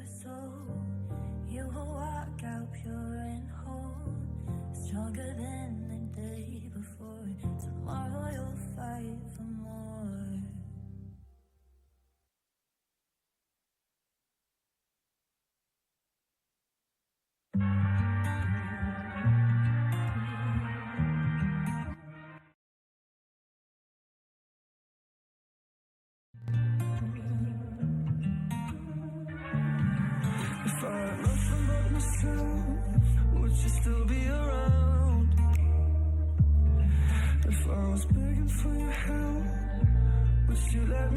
your soul. You will walk out pure and whole, stronger than the day before. Tomorrow you'll fight for more. If I had nothing but myself, would you still be around? If I was begging for your help, would you let me?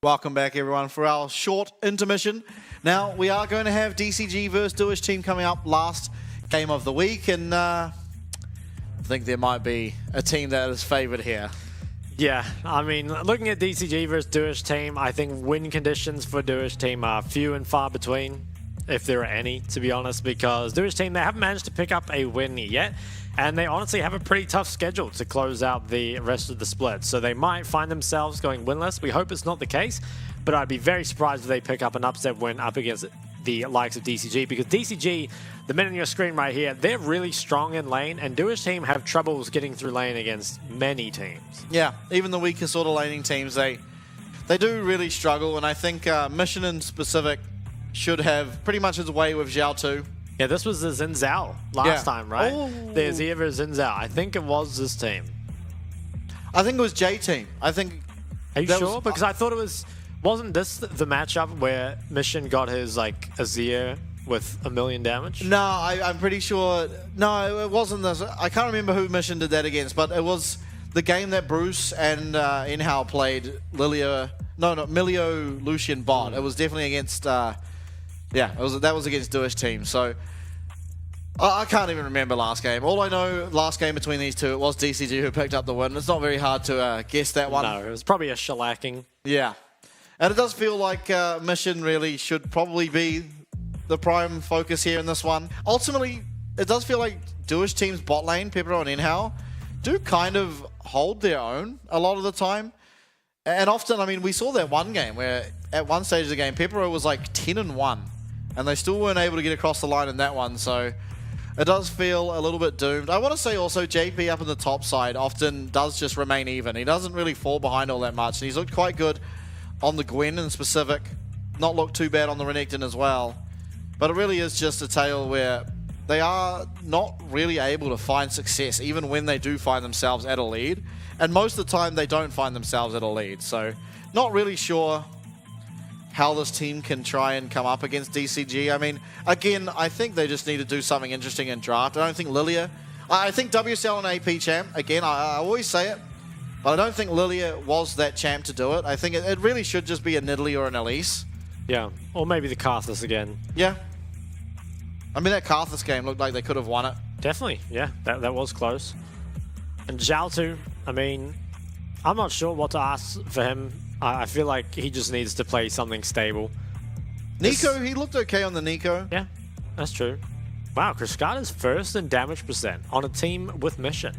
Welcome back, everyone, for our short intermission. Now, we are going to have DCG versus Dewish team coming up last game of the week, and I think there might be a team that is favoured here. Yeah, I mean, looking at DCG versus Dewish team, I think win conditions for Dewish team are few and far between, if there are any, to be honest, because Dewish team, they haven't managed to pick up a win yet, and they honestly have a pretty tough schedule to close out the rest of the split. So they might find themselves going winless. We hope it's not the case, but I'd be very surprised if they pick up an upset win up against the likes of DCG, because DCG, the men on your screen right here, they're really strong in lane, and Dewish team have troubles getting through lane against many teams. Yeah, even the weaker sort of laning teams, they do really struggle, and I think Mission in specific should have pretty much his way with Zhao too. Yeah, this was the Xin Zhao last time, right? Oh. The Azir versus Xin Zhao. I think it was this team. I think it was J team. I think. Are you sure? Because I thought it was. Wasn't this the matchup where Mission got his like Azir with 1,000,000 damage? No, I'm pretty sure. No, it wasn't this. I can't remember who Mission did that against, but it was the game that Bruce and Inhao played Milio Lucian bot. It was definitely against. Yeah, that was against Dewish team. So I can't even remember last game. All I know, last game between these two, it was DCG who picked up the win. It's not very hard to guess that one. No, it was probably a shellacking. Yeah. And it does feel like Mission really should probably be the prime focus here in this one. Ultimately, it does feel like Dewish team's bot lane, Pepero and Inhao, do kind of hold their own a lot of the time. And often, I mean, we saw that one game where at one stage of the game, Pepero was like 10-1. And they still weren't able to get across the line in that one. So It does feel a little bit doomed. I want to say also JP up in the top side often does just remain even. He doesn't really fall behind all that much. And he's looked quite good on the Gwen in specific. Not looked too bad on the Renekton as well. But it really is just a tale where they are not really able to find success, even when they do find themselves at a lead. And most of the time, they don't find themselves at a lead. So, not really sure how this team can try and come up against DCG. I mean, again, I think they just need to do something interesting in draft. I don't think Lilia... I think WSL and AP champ, again, I always say it, but I don't think Lilia was that champ to do it. I think it really should just be a Nidalee or an Elise. Yeah, or maybe the Karthus again. Yeah. I mean, that Karthus game looked like they could have won it. Definitely, yeah, that was close. And Zhao, I mean, I'm not sure what to ask for him. I feel like he just needs to play something stable. Nico, he looked okay on the Nico. Yeah, that's true. Wow, Cascada's first in damage percent on a team with mission.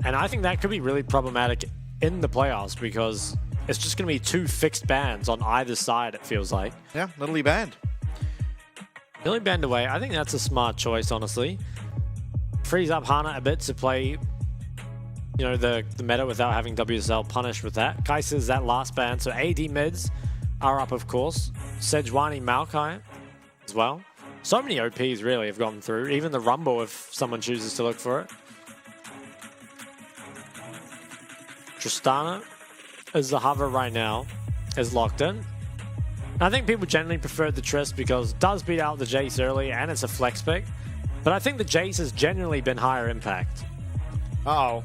And I think that could be really problematic in the playoffs because it's just going to be two fixed bans on either side, it feels like. Yeah, Nidalee banned. Nidalee banned away. I think that's a smart choice, honestly. Frees up Hana a bit to play, you know, the meta without having WSL punished with that. Kaiser's that last ban, so AD mids are up, of course. Sejuani, Maokai as well. So many OPs really have gone through, even the Rumble if someone chooses to look for it. Tristana is the hover right now, is locked in. I think people generally prefer the Trist because it does beat out the Jace early and it's a flex pick. But I think the Jace has generally been higher impact. Uh-oh.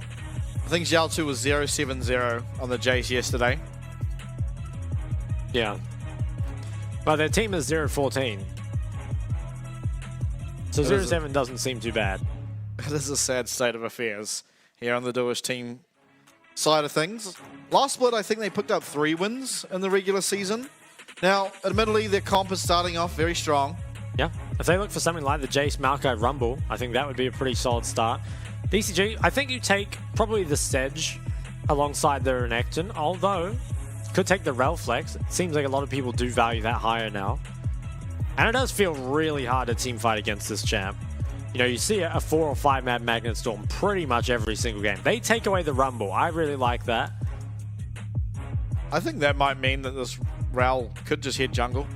I think Zhao 2 was 0-7-0 on the Jace yesterday. Yeah. But their team is 0-14. So 0-7 doesn't seem too bad. It is a sad state of affairs here on the Dewish team side of things. Last split, I think they picked up 3 wins in the regular season. Now, admittedly, their comp is starting off very strong. Yeah, if they look for something like the Jace Maokai Rumble, I think that would be a pretty solid start. DCG, I think you take probably the Sedge alongside the Renekton, although could take the Rel Flex. It seems like a lot of people do value that higher now. And it does feel really hard to teamfight against this champ. You know, you see a 4 or 5 map Magnet Storm pretty much every single game. They take away the Rumble. I really like that. I think that might mean that this Rel could just hit jungle.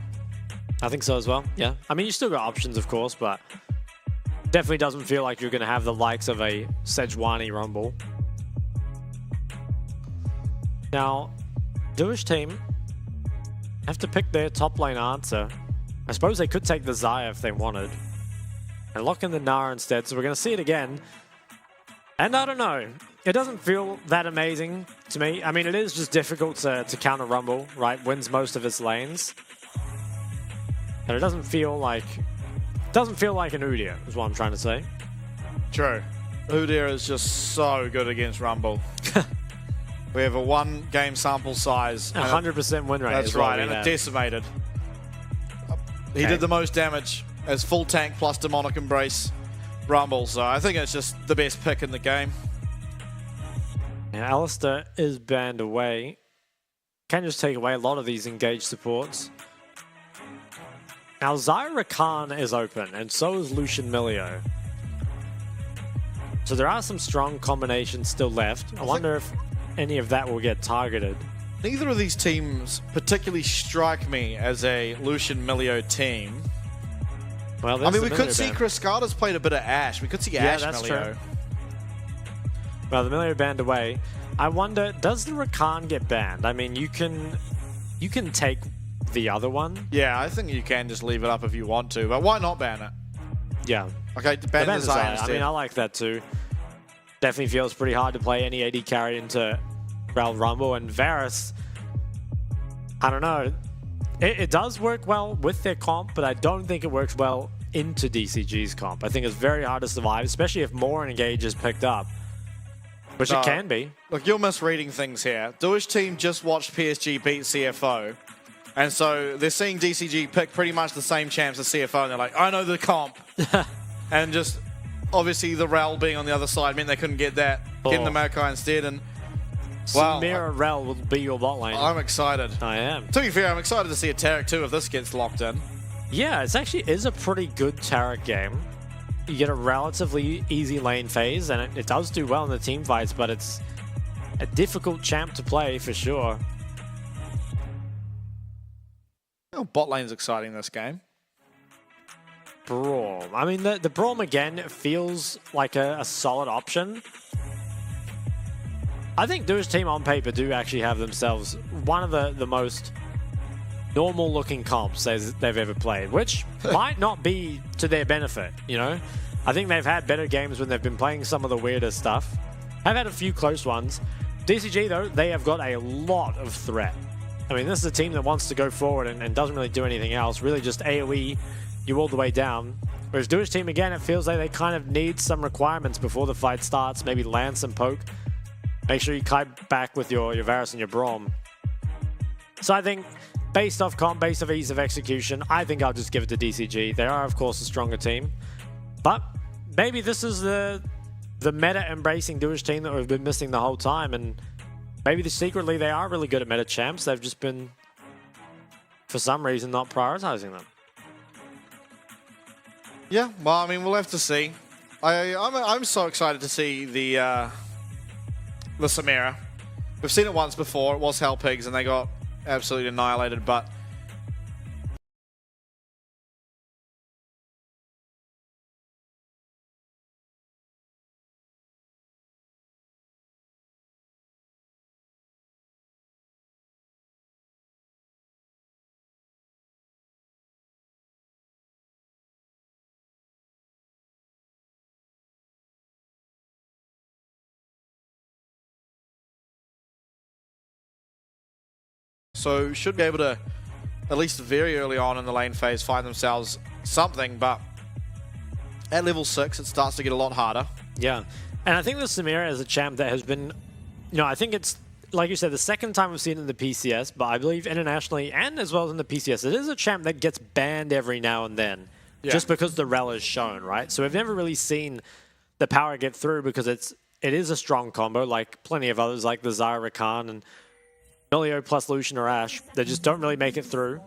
I think so as well, yeah. I mean, you still got options, of course, but definitely doesn't feel like you're going to have the likes of a Sejuani Rumble. Now, Dewish team have to pick their top lane answer. I suppose they could take the Xayah if they wanted. And lock in the Nara instead, so we're going to see it again. And I don't know. It doesn't feel that amazing to me. I mean, it is just difficult to counter Rumble, right? Wins most of its lanes. And it doesn't feel like an Udyr, is what I'm trying to say. True. Udyr is just so good against Rumble. We have a 1-game sample size. 100% win rate. That's right, and it decimated. He did the most damage as full tank plus Demonic Embrace Rumble, so I think it's just the best pick in the game. Yeah, Alistair is banned away. Can just take away a lot of these engaged supports. Now Zyra Khan is open, and so is Lucian Milio. So there are some strong combinations still left. I wonder if any of that will get targeted. Neither of these teams particularly strike me as a Lucian Milio team. Well, I mean, we could see Chris Carter's played a bit of Ashe. We could see Ashe that's Milio. true. Well, the Milio banned away. I wonder, does the Rakan get banned? I mean, you can take the other one. Yeah, I think you can just leave it up if you want to, but why not ban it? Yeah. Okay, ban the Desire I instead. mean, I like that too. Definitely feels pretty hard to play any AD carry into Royal Rumble, and Varus, I don't know. It does work well with their comp, but I don't think it works well into DCG's comp. I think it's very hard to survive, especially if more engage is picked up, which it can be. Look, you're misreading things here. Dewish team just watched PSG beat CFO, and so they're seeing DCG pick pretty much the same champs as CFO, and they're like, I know the comp. And just, obviously, the Rel being on the other side meant they couldn't get that. Getting the Maokai instead, and wow. Samira Rel will be your bot lane. I'm excited. I am. To be fair, I'm excited to see a Tarek too if this gets locked in. Yeah, it actually is a pretty good Tarek game. You get a relatively easy lane phase, and it does do well in the team fights, but it's a difficult champ to play for sure. Oh, bot lane's exciting this game. Braum. I mean, the Braum again feels like a solid option. I think Dewish team on paper do actually have themselves one of the most normal looking comps they've ever played, which might not be to their benefit, you know? I think they've had better games when they've been playing some of the weirder stuff. I've had a few close ones. DCG, though, they have got a lot of threat. I mean, this is a team that wants to go forward and doesn't really do anything else, really just AoE you all the way down. Whereas Dewish team, again, it feels like they kind of need some requirements before the fight starts, maybe land some poke. Make sure you kite back with your Varus and your Braum. So I think, based off comp, based off ease of execution, I think I'll just give it to DCG. They are, of course, a stronger team. But maybe this is the meta-embracing Dewish team that we've been missing the whole time, and maybe secretly they are really good at meta champs. They've just been, for some reason, not prioritizing them. Yeah, well, I mean, we'll have to see. I'm so excited to see the Samira. We've seen it once before. It was Hell Pigs, and they got absolutely annihilated, but so should be able to, at least very early on in the lane phase, find themselves something, but at level 6 it starts to get a lot harder. Yeah, and I think the Samira is a champ that has been, you know, I think it's, like you said, the second time we've seen it in the PCS, but I believe internationally and as well as in the PCS, it is a champ that gets banned every now and then, just because the rel is shown, right? So we've never really seen the power get through because it is a strong combo, like plenty of others, like the Zyra Rakan and Milio plus Lucian or Ashe. They just don't really make it through.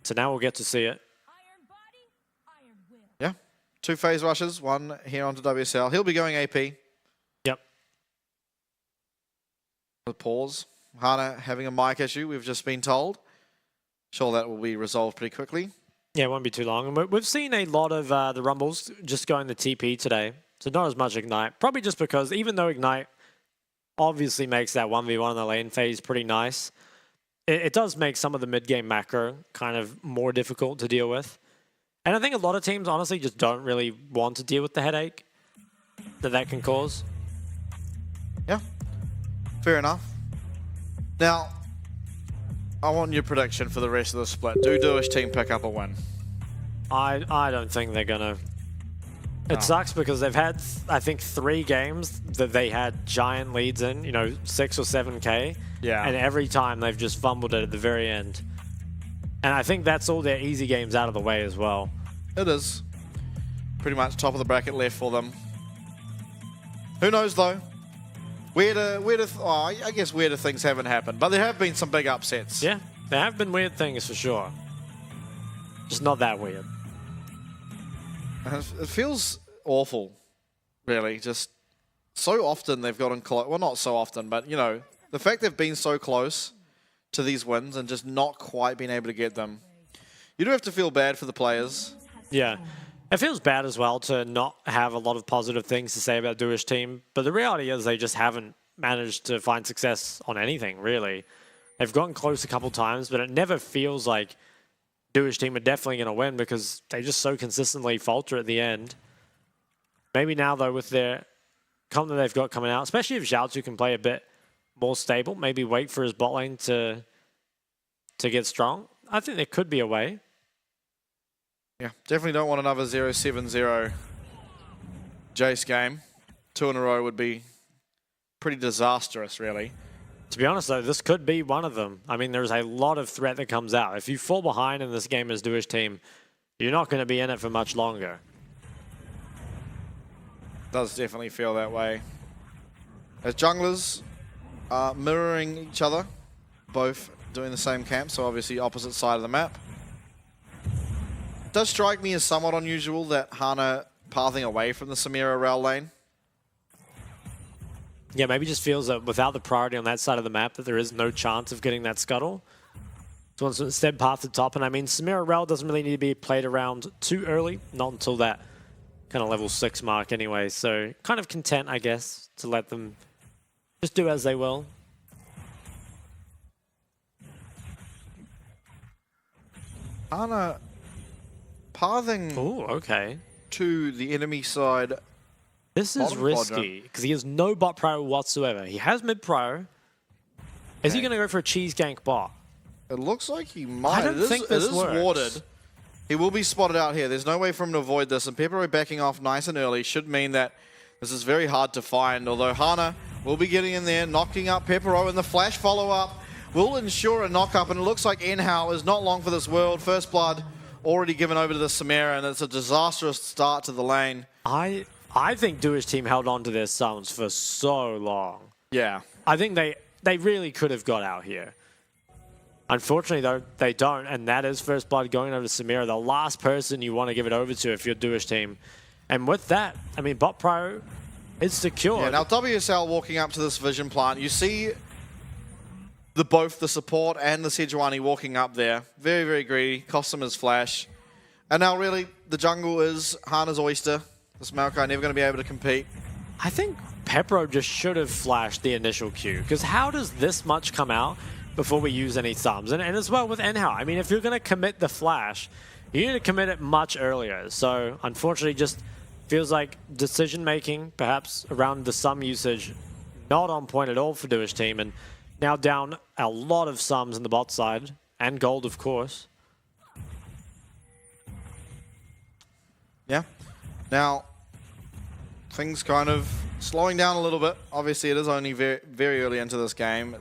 So now we'll get to see it. Yeah, 2 phase rushes, 1 here onto WSL. He'll be going AP. Yep. Pause. Hana having a mic issue, we've just been told. Sure, that will be resolved pretty quickly. Yeah, it won't be too long. And we've seen a lot of the Rumbles just going to TP today. So not as much Ignite. Probably just because even though Ignite obviously makes that 1v1 in the lane phase pretty nice, it does make some of the mid-game macro kind of more difficult to deal with. And I think a lot of teams honestly just don't really want to deal with the headache that can cause. Yeah, fair enough. Now, I want your prediction for the rest of the split. Do Dewish team pick up a win? I don't think they're gonna. It sucks because they've had, I think, 3 games that they had giant leads in, you know, 6 or 7k. Yeah. And every time they've just fumbled it at the very end. And I think that's all their easy games out of the way as well. It is. Pretty much top of the bracket left for them. Who knows, though? I guess weirder things haven't happened, but there have been some big upsets. Yeah, there have been weird things for sure. Just not that weird. It feels awful, really. Just so often they've gotten close. Well, not so often, but, you know, the fact they've been so close to these wins and just not quite been able to get them. You do have to feel bad for the players. Yeah. It feels bad as well to not have a lot of positive things to say about Dewish team, but the reality is they just haven't managed to find success on anything, really. They've gotten close a couple times, but it never feels like Dewish team are definitely going to win because they just so consistently falter at the end. Maybe now, though, with their comp that they've got coming out, especially if Xiaotu can play a bit more stable, maybe wait for his bot lane to get strong, I think there could be a way. Yeah, definitely don't want another 0-7-0 Jace game. 2 in a row would be pretty disastrous, really. To be honest, though, this could be one of them. I mean, there's a lot of threat that comes out. If you fall behind in this game as Dewish team, you're not going to be in it for much longer. Does definitely feel that way. As junglers are mirroring each other, both doing the same camp, so obviously opposite side of the map. Does strike me as somewhat unusual that Hana pathing away from the Samira rail lane. Yeah, maybe just feels that without the priority on that side of the map that there is no chance of getting that scuttle. So wants to instead path to top, and I mean, Samira rail doesn't really need to be played around too early, not until that kind of level 6 mark anyway, so kind of content, I guess, to let them just do as they will. Hana pathing Okay. to the enemy side. This is Bottom risky, because he has no bot prio whatsoever. He has mid prio. Is he going to go for a cheese gank bot? It looks like he might. I don't think this works. Warded. He will be spotted out here. There's no way for him to avoid this, and Pepero backing off nice and early should mean that this is very hard to find, although Hana will be getting in there, knocking up Pepero, and the flash follow-up will ensure a knock-up, and it looks like Enhao is not long for this world. First blood already given over to the Samira, and it's a disastrous start to the lane. I think Dewish team held on to their summons for so long. Yeah. I think they really could have got out here. Unfortunately, though, they don't, and that is first blood going over to Samira, the last person you want to give it over to if you're Dewish team. And with that, I mean, bot pro is secured. Yeah, now WSL walking up to this vision plant, you see both the support and the Sejuani walking up there. Very, very greedy, cost him his flash. And now really, the jungle is Hana's oyster. This Maokai never going to be able to compete. I think Pepero just should have flashed the initial Q, because how does this much come out before we use any thumbs? And as well with Enhao, I mean, if you're going to commit the flash, you need to commit it much earlier. So unfortunately, just feels like decision-making, perhaps around the sum usage, not on point at all for Dewish team, and now down a lot of sums in the bot side, and gold, of course. Yeah. Now, things kind of slowing down a little bit. Obviously, it is only very, very early into this game.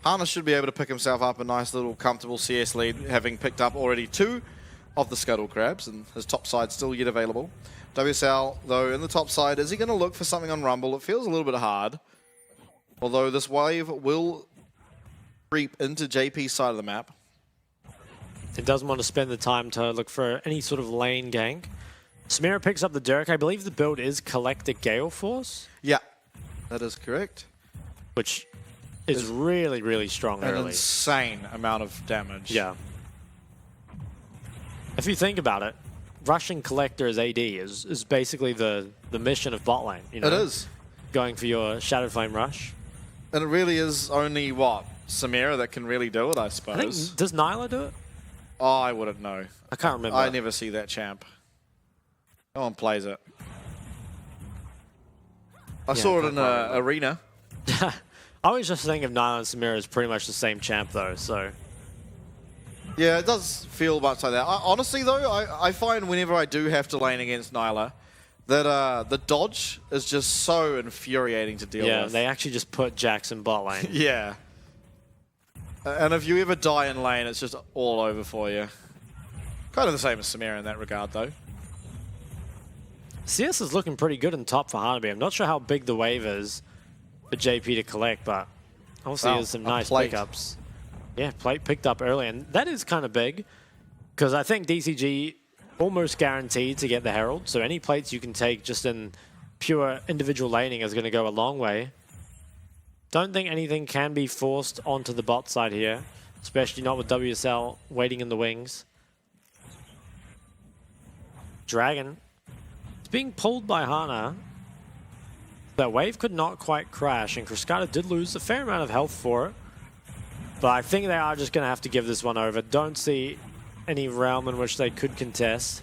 Hana should be able to pick himself up a nice little comfortable CS lead, having picked up already 2 of the Scuttle Crabs, and his top side still yet available. WSL, though, in the top side, is he going to look for something on Rumble? It feels a little bit hard. Although this wave will creep into JP's side of the map. It doesn't want to spend the time to look for any sort of lane gank. Samira picks up the Dirk. I believe the build is collect a Gale Force. Yeah, that is correct. Which is really, really strong An early. insane amount of damage. Yeah. If you think about it, rushing Collector as AD is basically the mission of bot lane. You know? It is. Going for your Shadow Flame rush. And it really is only, what, Samira that can really do it, I suppose. I think, does Nyla do it? Oh, I wouldn't know. I can't remember. I never see that champ. No one plays it. I saw it in an arena. I was just thinking of Nyla and Samira as pretty much the same champ, though, so... Yeah, it does feel much like that. Honestly, though, I find whenever I do have to lane against Nyla, that the dodge is just so infuriating to deal with. Yeah, they actually just put Jax in bot lane. Yeah. And if you ever die in lane, it's just all over for you. Kind of the same as Samira in that regard, though. CS is looking pretty good in top for Hanabi. I'm not sure how big the wave is for JP to collect, but obviously there's some nice pickups. Yeah, plate picked up early, and that is kind of big, because I think DCG almost guaranteed to get the Herald, so any plates you can take just in pure individual laning is going to go a long way. Don't think anything can be forced onto the bot side here, especially not with WSL waiting in the wings. Dragon. It's being pulled by Hana. That wave could not quite crash, and Cascada did lose a fair amount of health for it. But I think they are just going to have to give this one over. Don't see any realm in which they could contest.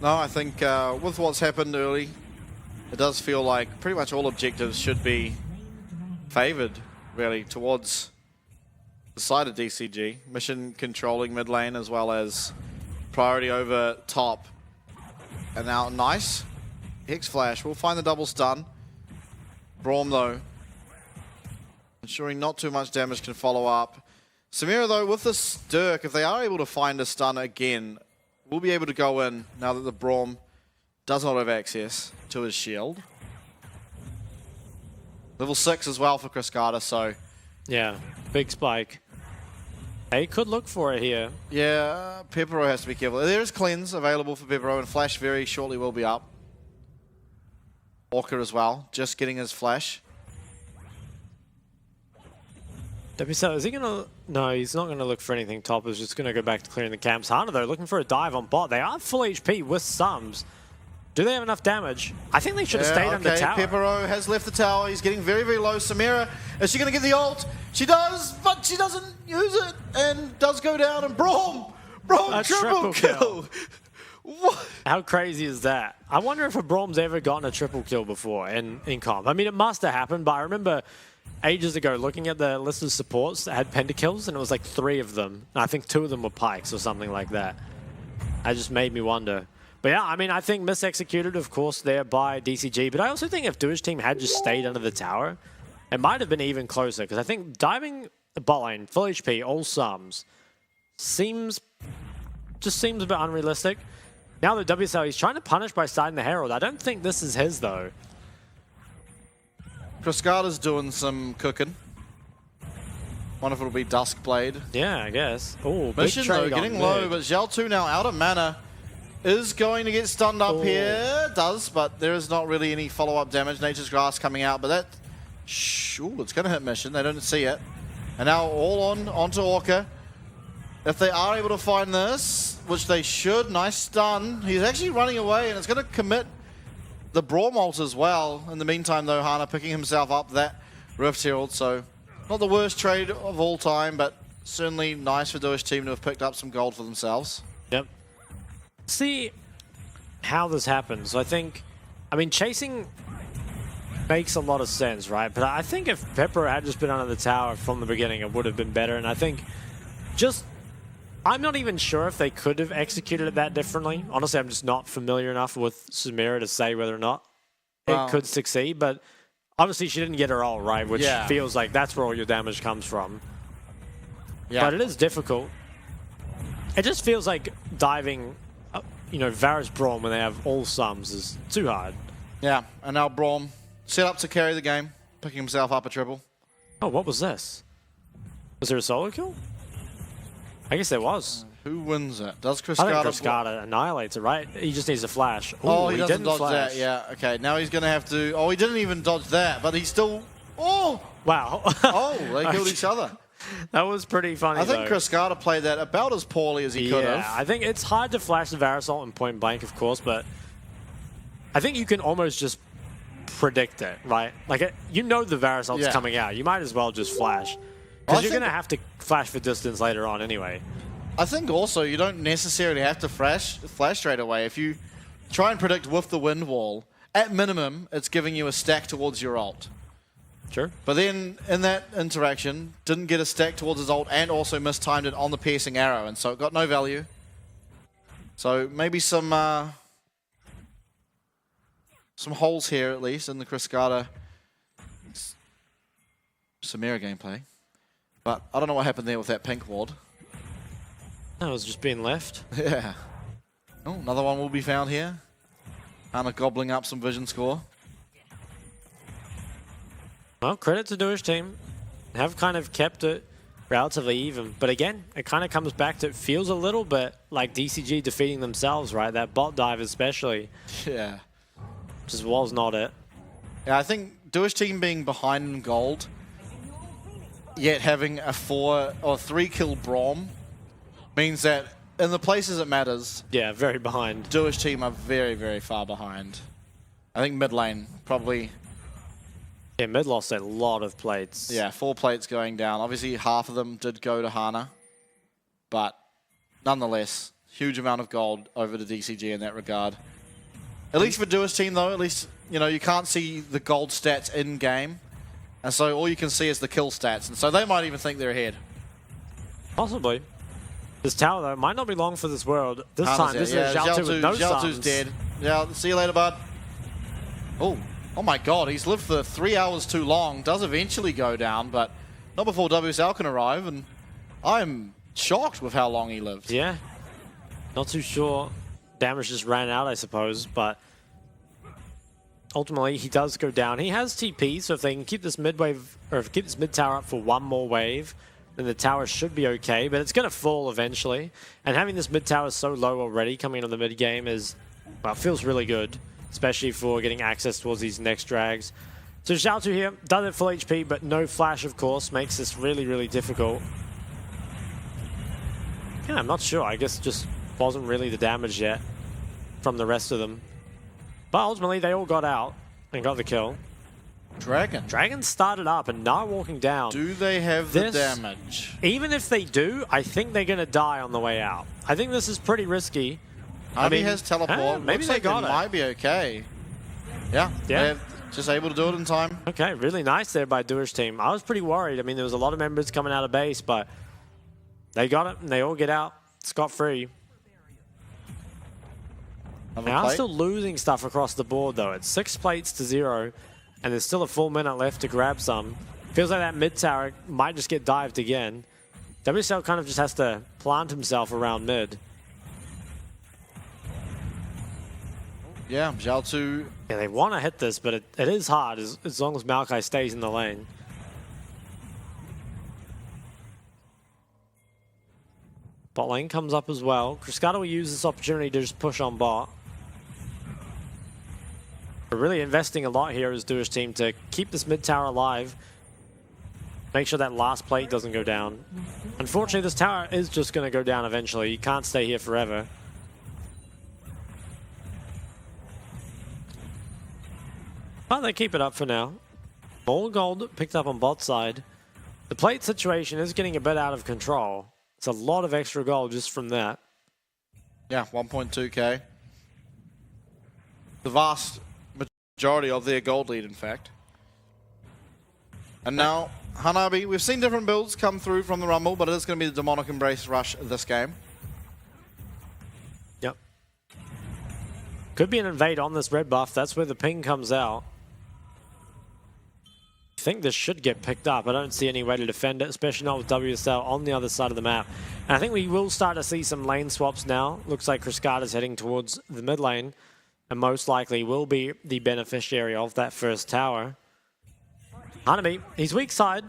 No, I think with what's happened early, it does feel like pretty much all objectives should be favored, really, towards the side of DCG. Mission controlling mid lane as well as priority over top. And now, nice. Hex Flash will find the double stun. Braum, though, ensuring not too much damage can follow up. Samira, though, with this Dirk, if they are able to find a stun again, will be able to go in now that the Braum does not have access to his shield. Level 6 as well for Cascada, so... Yeah, big spike. They could look for it here. Yeah, Pepero has to be careful. There is Cleanse available for Pepero, and Flash very shortly will be up. Orca as well, just getting his Flash. WSL, is he going to... No, he's not going to look for anything top. He's just going to go back to clearing the camps. Hana, though, looking for a dive on bot. They are full HP with Sums. Do they have enough damage? I think they should have stayed on the tower. Pepero has left the tower. He's getting very, very low. Samira, is she going to get the ult? She does, but she doesn't use it. And does go down. And Braum, triple kill. What? How crazy is that? I wonder if a Braum's ever gotten a triple kill before in comp. I mean, it must have happened, but I remember ages ago looking at the list of supports that had pentakills, and it was like 3 of them. And I think 2 of them were pikes or something like that. That just made me wonder. But yeah, I mean, I think misexecuted, of course, there by DCG. But I also think if Dewish team had just stayed under the tower, it might have been even closer. Because I think diving the bot lane, full HP, all Sums, seems a bit unrealistic. Now the WSL, he's trying to punish by starting the Herald. I don't think this is his, though. Cascada's doing some cooking. Wonder if it'll be Duskblade. Yeah, I guess. Oh, big Mission, though, trade getting on low, mid. but Zhao now out of mana. Is going to get stunned up here. Does, but there is not really any follow-up damage. Nature's Grass coming out, but that... Ooh, it's going to hit Mission. They don't see it. And now all onto Orca. If they are able to find this, which they should, nice stun. He's actually running away, and it's going to commit the Braum ult as well. In the meantime, though, Hana picking himself up that Rift Herald, so not the worst trade of all time, but certainly nice for Dewish team to have picked up some gold for themselves. Yep. See how this happens. I mean, chasing makes a lot of sense, right? But I think if Pepper had just been under the tower from the beginning, it would have been better. And I think I'm not even sure if they could have executed it that differently. Honestly, I'm just not familiar enough with Samira to say whether or not it could succeed. But obviously she didn't get her ult, right? Which feels like that's where all your damage comes from. Yeah. But it is difficult. It just feels like diving... Varus Braum when they have all Sums is too hard. Yeah, and now Braum set up to carry the game, picking himself up a triple. Oh, what was this? Was there a solo kill? I guess there was. Who wins it? Does I think Cascada... Cascada annihilates it, right? He just needs a flash. Ooh, oh, he doesn't didn't dodge flash. that. Yeah, okay. Now he's going to have to... Oh, he didn't even dodge that, but he's still... Oh! Wow. Oh, they killed each other. That was pretty funny, I think Cascada played that about as poorly as he could have. I think it's hard to flash the Varus ult in point blank, of course, but I think you can almost just predict it, right? Like, the Varus ult's coming out. You might as well just flash. Because you're going to have to flash for distance later on anyway. I think also you don't necessarily have to flash straight away. If you try and predict with the wind wall, at minimum, it's giving you a stack towards your ult. Sure. But then, in that interaction, didn't get a stack towards his ult and also mistimed it on the piercing arrow, and so it got no value. So maybe some holes here, at least, in the Cascada Samira gameplay. But I don't know what happened there with that pink ward. No, it was just being left. Yeah. Oh, another one will be found here. Hana gobbling up some vision score. Well, credit to Dewish team. Have kind of kept it relatively even. But again, it kind of comes back to, it feels a little bit like DCG defeating themselves, right? That bot dive especially. Yeah. Just was not it. Yeah, I think Dewish team being behind in gold, yet having a 4 or 3 kill Braum, means that in the places it matters, Yeah, very behind. Dewish team are very, very far behind. I think mid lane probably. Yeah, mid lost a lot of plates. Yeah, 4 plates going down. Obviously, half of them did go to Hana, but nonetheless, huge amount of gold over to DCG in that regard. At least for Dewish team, though, at least you can't see the gold stats in game, and so all you can see is the kill stats, and so they might even think they're ahead. Possibly. This tower, though, might not be long for this world. This Hana's time, this is Zhao with no Zhao stuns. dead. Yeah, see you later, bud. Oh my god, he's lived for 3 hours too long. Does eventually go down, but not before WSL can arrive, and I'm shocked with how long he lived. Yeah. Not too sure. Damage just ran out, I suppose, but ultimately he does go down. He has TP, so if they can keep this mid wave, or keep this mid tower up for one more wave, then the tower should be okay, but it's going to fall eventually. And having this mid tower so low already coming into the mid game is, well, feels really good, especially for getting access towards these next drags. So Zhao here does it full HP, but no flash, of course, makes this really, really difficult. Yeah, I'm not sure. I guess just wasn't really the damage yet from the rest of them. But ultimately, they all got out and got the kill. Dragon started up and now walking down. Do they have the damage? Even if they do, I think they're going to die on the way out. I think this is pretty risky. Maybe has teleport. Maybe Looks they like got it it. might be okay. Yeah. They're just able to do it in time. Okay, really nice there by Dewish team. I was pretty worried. I mean, there was a lot of members coming out of base, but they got it and they all get out scot-free. They are still losing stuff across the board, though. It's 6 plates to 0, and there's still a full minute left to grab some. Feels like that mid tower might just get dived again. WSL kind of just has to plant himself around mid. Yeah, Zhao. Yeah, they want to hit this, but it is hard as long as Maokai stays in the lane. Bot lane comes up as well. Cruscata will use this opportunity to just push on bot. We're really investing a lot here as Dewish team to keep this mid tower alive. Make sure that last plate doesn't go down. Unfortunately, this tower is just going to go down eventually. You can't stay here forever. But they keep it up for now. More gold picked up on bot side. The plate situation is getting a bit out of control. It's a lot of extra gold just from that. Yeah, 1.2k. The vast majority of their gold lead, in fact. And now, Hanabi, we've seen different builds come through from the Rumble, but it is going to be the Demonic Embrace rush this game. Yep. Could be an invade on this red buff. That's where the ping comes out. I think this should get picked up. I don't see any way to defend it, especially not with WSL on the other side of the map. And I think we will start to see some lane swaps now. Looks like Cruscata's heading towards the mid lane, and most likely will be the beneficiary of that first tower. Hanabi, he's weak side,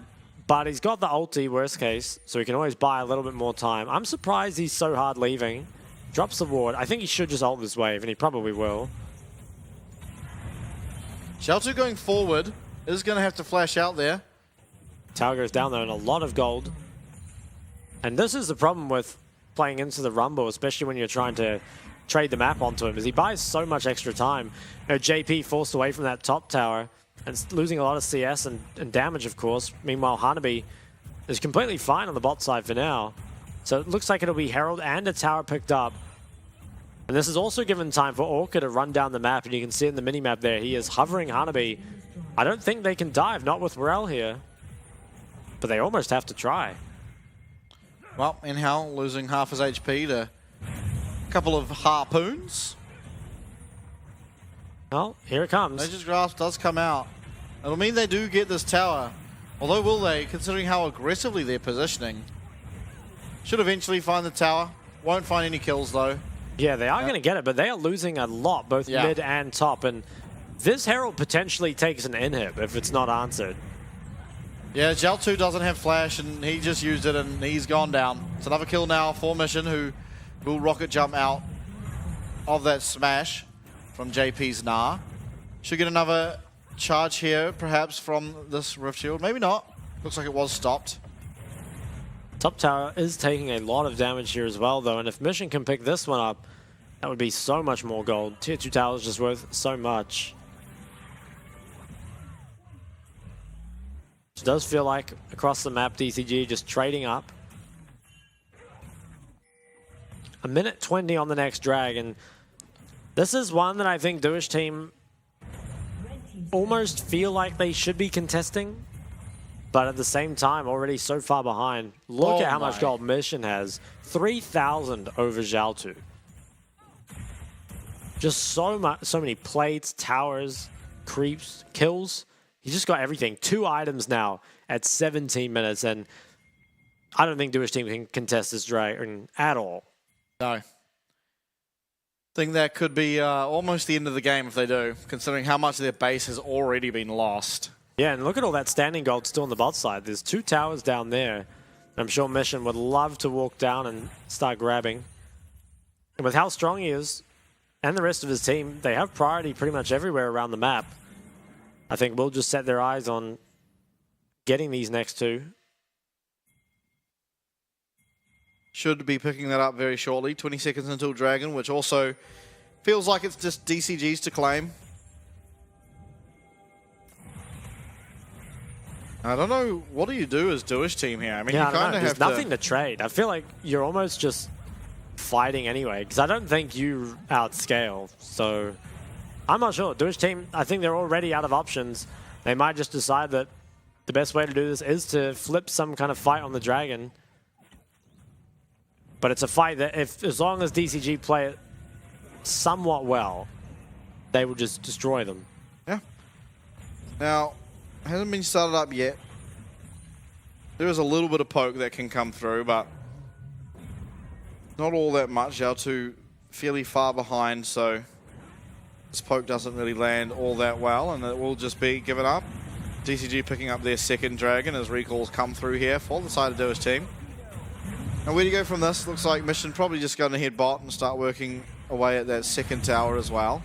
but he's got the ulti, worst case, so he can always buy a little bit more time. I'm surprised he's so hard leaving. Drops the ward. I think he should just ult this wave, and he probably will. Zhao going forward is going to have to flash out there. Tower goes down there and a lot of gold. And this is the problem with playing into the Rumble, especially when you're trying to trade the map onto him, is he buys so much extra time. JP forced away from that top tower and losing a lot of CS and damage, of course. Meanwhile, Hanabi is completely fine on the bot side for now. So it looks like it'll be Herald and a tower picked up. And this is also given time for Orca to run down the map, and you can see in the minimap there, he is hovering Hanabi. I don't think they can dive, not with Morel here. But they almost have to try. Well, Inhal losing half his HP to a couple of harpoons. Well, here it comes. Nature's Grasp does come out. It'll mean they do get this tower. Although will they, considering how aggressively they're positioning. Should eventually find the tower. Won't find any kills though. Yeah, they are going to get it, but they are losing a lot, both mid and top. And this Herald potentially takes an inhib if it's not answered. Yeah, Zhao 2 doesn't have flash, and he just used it, and he's gone down. It's another kill now for Mission, who will rocket jump out of that smash from JP's Gnar. Should get another charge here, perhaps, from this Rift Shield. Maybe not. Looks like it was stopped. Top tower is taking a lot of damage here as well, though, and if Mission can pick this one up, that would be so much more gold. Tier 2 tower is just worth so much. It does feel like across the map, DCG just trading up. A minute 20 on the next drag, and this is one that I think Dewish team almost feel like they should be contesting, but at the same time already so far behind. Look at how much gold Mission has. 3,000 over Zhaltu. Just so many plates, towers, creeps, kills. He's just got everything. 2 items now at 17 minutes, and I don't think Dewish team can contest this dragon at all. No. Think that could be almost the end of the game if they do, considering how much of their base has already been lost. Yeah, and look at all that standing gold still on the bot side. There's 2 towers down there. I'm sure Mission would love to walk down and start grabbing. And with how strong he is, and the rest of his team, they have priority pretty much everywhere around the map. I think we'll just set their eyes on getting these next 2. Should be picking that up very shortly. 20 seconds until Dragon, which also feels like it's just DCG's to claim. I don't know, what do you do as Dewish team here? I mean, yeah, you kind of have There's nothing to trade. I feel like you're almost just fighting anyway, because I don't think you outscale. So I'm not sure. Dewish team, I think they're already out of options. They might just decide that the best way to do this is to flip some kind of fight on the Dragon. But it's a fight that, as long as DCG play it somewhat well, they will just destroy them. Yeah. Now, hasn't been started up yet. There is a little bit of poke that can come through, but not all that much. Zhaltu fairly far behind, so this poke doesn't really land all that well, and it will just be given up. DCG picking up their second Dragon as recalls come through here for the side of Dewish team. And where do you go from this? Looks like Mission probably just going to head bot and start working away at that second tower as well.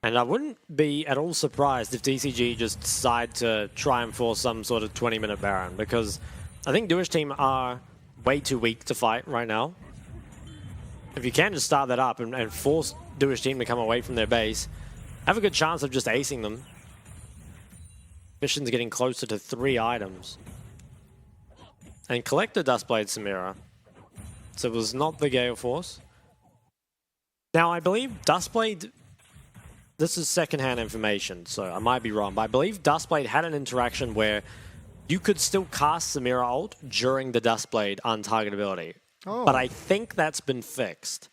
And I wouldn't be at all surprised if DCG just decide to try and force some sort of 20-minute Baron, because I think Dewish team are way too weak to fight right now. If you can just start that up and force Dewish team to come away from their base, have a good chance of just acing them. Mission's getting closer to 3 items. And collect the Duskblade Samira. So it was not the Gale Force. Now, I believe Duskblade... This is secondhand information, so I might be wrong, but I believe Duskblade had an interaction where you could still cast Samira ult during the Duskblade untargetability. Oh. But I think that's been fixed.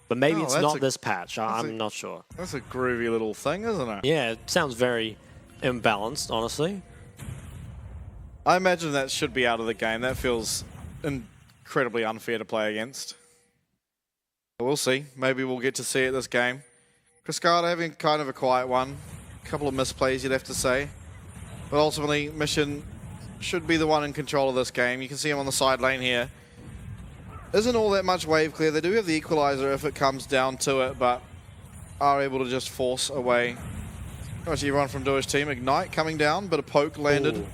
But maybe it's not this patch. I'm not sure. That's a groovy little thing, isn't it? Yeah, it sounds very imbalanced, honestly. I imagine that should be out of the game. That feels incredibly unfair to play against. But we'll see. Maybe we'll get to see it this game. Cascada having kind of a quiet one. A couple of misplays, you'd have to say. But ultimately, Mission should be the one in control of this game. You can see him on the side lane here. Isn't all that much wave clear. They do have the equalizer if it comes down to it, but are able to just force away. Actually, everyone from Dewish team. Ignite coming down, but a poke landed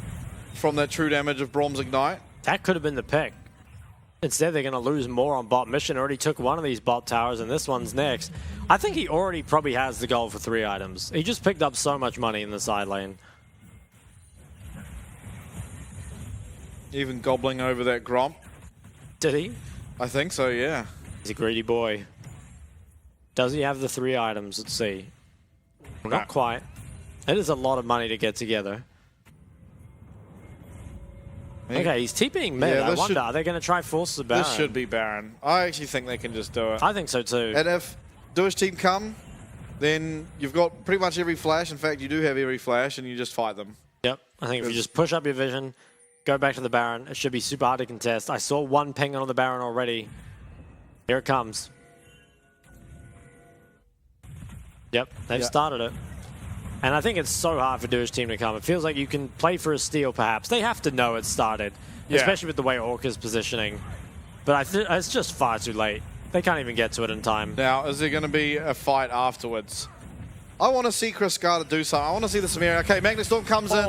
from that true damage of Brom's Ignite. That could have been the pick. Instead, they're going to lose more on bot. Mission already took one of these bot towers, and this one's next. I think he already probably has the goal for 3 items. He just picked up so much money in the side lane. Even gobbling over that Gromp. Did he? I think so, yeah. He's a greedy boy. Does he have the 3 items? Let's see. Well, not quite. It is a lot of money to get together. Okay, he's TPing mid. I wonder, are they going to try force the Baron? This should be Baron. I actually think they can just do it. I think so too. And if Dewish team come, then you've got pretty much every flash. In fact, you do have every flash, and you just fight them. Yep. I think if you just push up your vision, go back to the Baron, it should be super hard to contest. I saw one ping on the Baron already. Here it comes. Yep, they've started it. And I think it's so hard for Dewish team to come. It feels like you can play for a steal, perhaps. They have to know it's started, especially with the way Orc is positioning. But it's just far too late. They can't even get to it in time. Now, is there going to be a fight afterwards? I want to see Cascada do something. I want to see the Samaria. Okay, Magnet Storm comes in.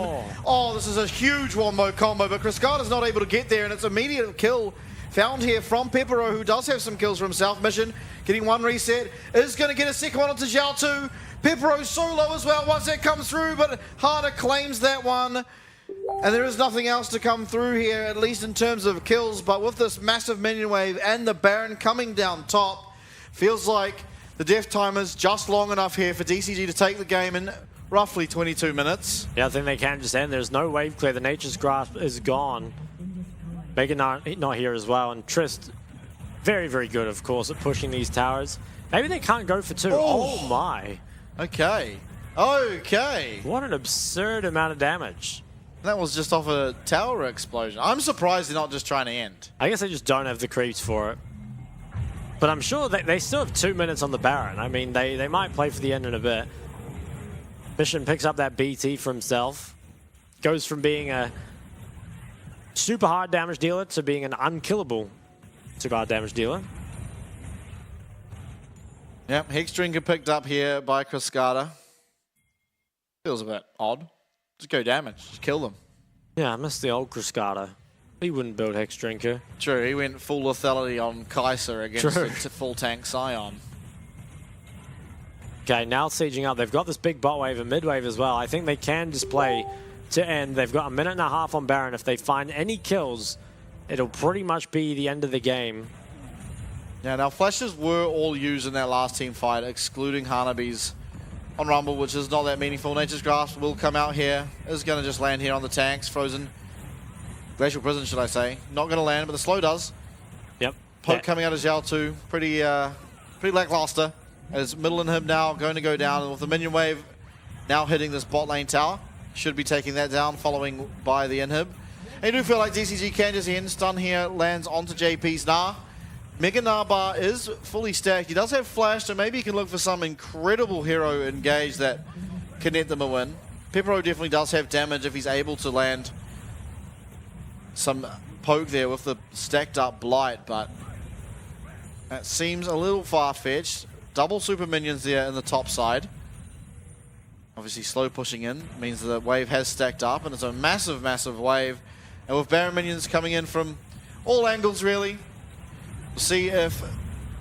Oh, this is a huge one-mo combo, but Cascada's not able to get there, and it's immediate kill found here from Pepero, who does have some kills for himself. Mission getting one reset, is going to get a second one onto Zhao 2. Pepero's solo as well once that comes through, but Harder claims that one. And there is nothing else to come through here, at least in terms of kills, but with this massive minion wave and the Baron coming down top, feels like the death timer's just long enough here for DCG to take the game in roughly 22 minutes. Yeah, I think they can just end. There's no wave clear. The Nature's Grasp is gone. Megan not here as well. And Trist, very, very good, of course, at pushing these towers. Maybe they can't go for two. Oh my. Okay. Okay. What an absurd amount of damage. That was just off a tower explosion. I'm surprised they're not just trying to end. I guess they just don't have the creeps for it. But I'm sure they still have 2 minutes on the Baron. I mean, they might play for the end in a bit. Mission picks up that BT for himself. Goes from being a super hard damage dealer to being an unkillable super hard damage dealer. Yep, Hexdrinker picked up here by Cascada. Feels a bit odd. Just go damage, just kill them. Yeah, I miss the old Cascada. He wouldn't build Hexdrinker. True, he went full lethality on Kaiser against a full tank Scion. Okay, now sieging up. They've got this big bot wave and mid wave as well. I think they can just play to end. They've got a minute and a half on Baron. If they find any kills, it'll pretty much be the end of the game. Yeah, now flashes were all used in that last team fight, excluding Hanabi's on Rumble, which is not that meaningful. Nature's Grasp will come out here. Is going to just land here on the tanks. Frozen. Glacial Prison, should I say. Not going to land, but the slow does. Yep. Poke coming out of Zhao 2. Pretty lackluster. As middle inhib now going to go down. And with the minion wave now hitting this bot lane tower. Should be taking that down, following by the inhib. I do feel like DCG can just end. Stun here lands onto JP's Gnar. Mega Gnar bar is fully stacked. He does have flash, so maybe he can look for some incredible hero engage that can net them a win. Pepero definitely does have damage if he's able to land some poke there with the stacked up blight, but that seems a little far-fetched. Double super minions there in the top side. Obviously slow pushing in means the wave has stacked up, and it's a massive, massive wave. And with Baron minions coming in from all angles really, we'll see if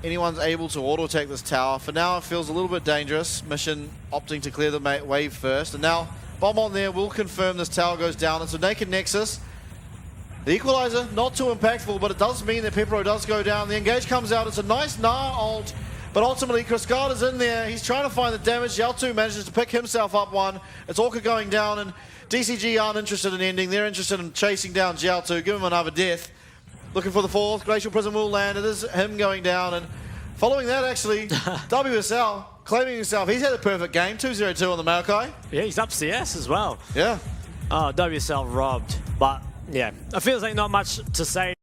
anyone's able to auto-attack this tower. For now it feels a little bit dangerous. Mission opting to clear the wave first, and now bomb on there will confirm this tower goes down. It's a naked Nexus. The equalizer, not too impactful, but it does mean that Pepero does go down. The engage comes out. It's a nice Gnar ult, but ultimately Cascada's in there. He's trying to find the damage. Zhao 2 manages to pick himself up one. It's Orca going down, and DCG aren't interested in ending. They're interested in chasing down Zhao 2, give him another death. Looking for the fourth. Glacial Prison will land. It is him going down, and following that actually, WSL claiming himself. He's had a perfect game, 2-0-2 on the Maokai. Yeah, he's up CS as well. Yeah. Oh, WSL robbed, but yeah, it feels like not much to say.